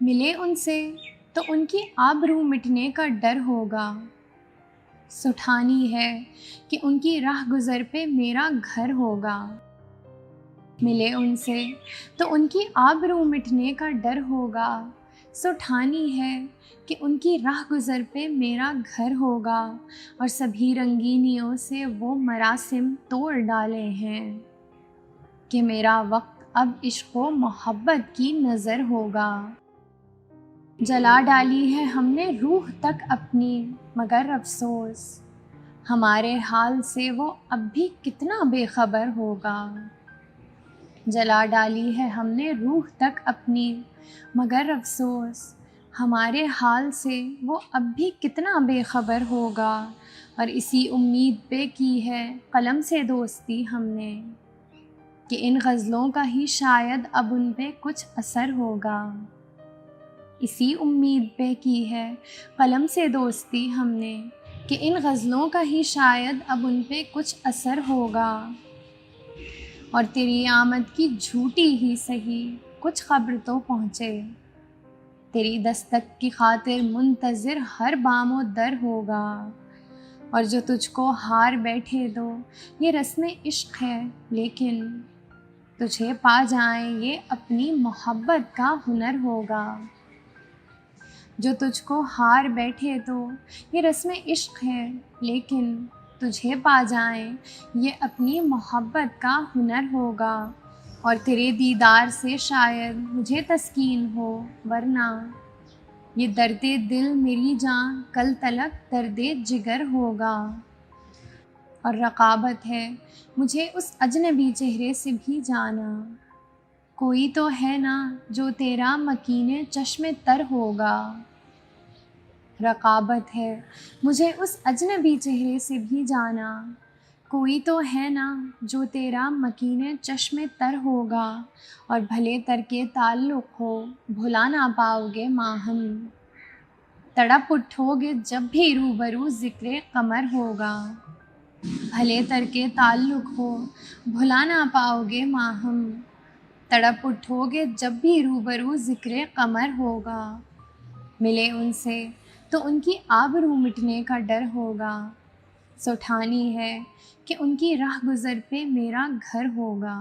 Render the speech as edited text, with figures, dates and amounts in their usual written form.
मिले उनसे तो उनकी आबरू मिटने का डर होगा। सुठानी है कि उनकी राह गुज़र पे मेरा घर होगा। मिले उनसे तो उनकी आबरू मिटने का डर होगा। सुठानी है कि उनकी राह गुज़र पे मेरा घर होगा। और सभी रंगीनियों से वो मरासिम तोड़ डाले हैं कि मेरा वक्त अब इश्क़ व मोहब्बत की नज़र होगा। जला डाली है हमने रूह तक अपनी, मगर अफ़सोस हमारे हाल से वो अब भी कितना बेखबर होगा। जला डाली है हमने रूह तक अपनी, मगर अफ़सोस हमारे हाल से वो अब भी कितना बेखबर होगा। और इसी उम्मीद पे की है कलम से दोस्ती हमने कि इन गज़लों का ही शायद अब उन पे कुछ असर होगा। इसी उम्मीद पे की है कलम से दोस्ती हमने कि इन गज़लों का ही शायद अब उन पे कुछ असर होगा। और तेरी आमद की झूठी ही सही कुछ ख़बर तो पहुँचे, तेरी दस्तक की खातिर मुंतज़िर हर बामो दर होगा। और जो तुझको हार बैठे दो ये रस्म इश्क़ है, लेकिन तुझे पा जाएं ये अपनी मोहब्बत का हुनर होगा। जो तुझको हार बैठे तो ये रस्म इश्क़ है, लेकिन तुझे पा जाएं ये अपनी मोहब्बत का हुनर होगा। और तेरे दीदार से शायद मुझे तस्कीन हो, वरना ये दर्दे दिल मेरी जान कल तलक दर्दे जिगर होगा। और रक़ाबत है मुझे उस अजनबी चेहरे से भी जाना, कोई तो है ना जो तेरा मकीने चश्मे तर होगा। रक़ाबत है मुझे उस अजनबी चेहरे से भी जाना, कोई तो है ना जो तेरा मकीने चश्मे तर होगा। और भले तर के ताल्लुक़ हो भुला ना पाओगे माहम, तड़प उठोगे जब भी रूबरू ज़िक्रे क़मर होगा। भले तर के ताल्लुक़ हो भुला ना पाओगे माहम, तड़प उठोगे जब भी रूबरू ज़िक्रे क़मर होगा। मिले उनसे तो उनकी आबरू मिटने का डर होगा। सुठानी है कि उनकी राह गुज़र पे मेरा घर होगा।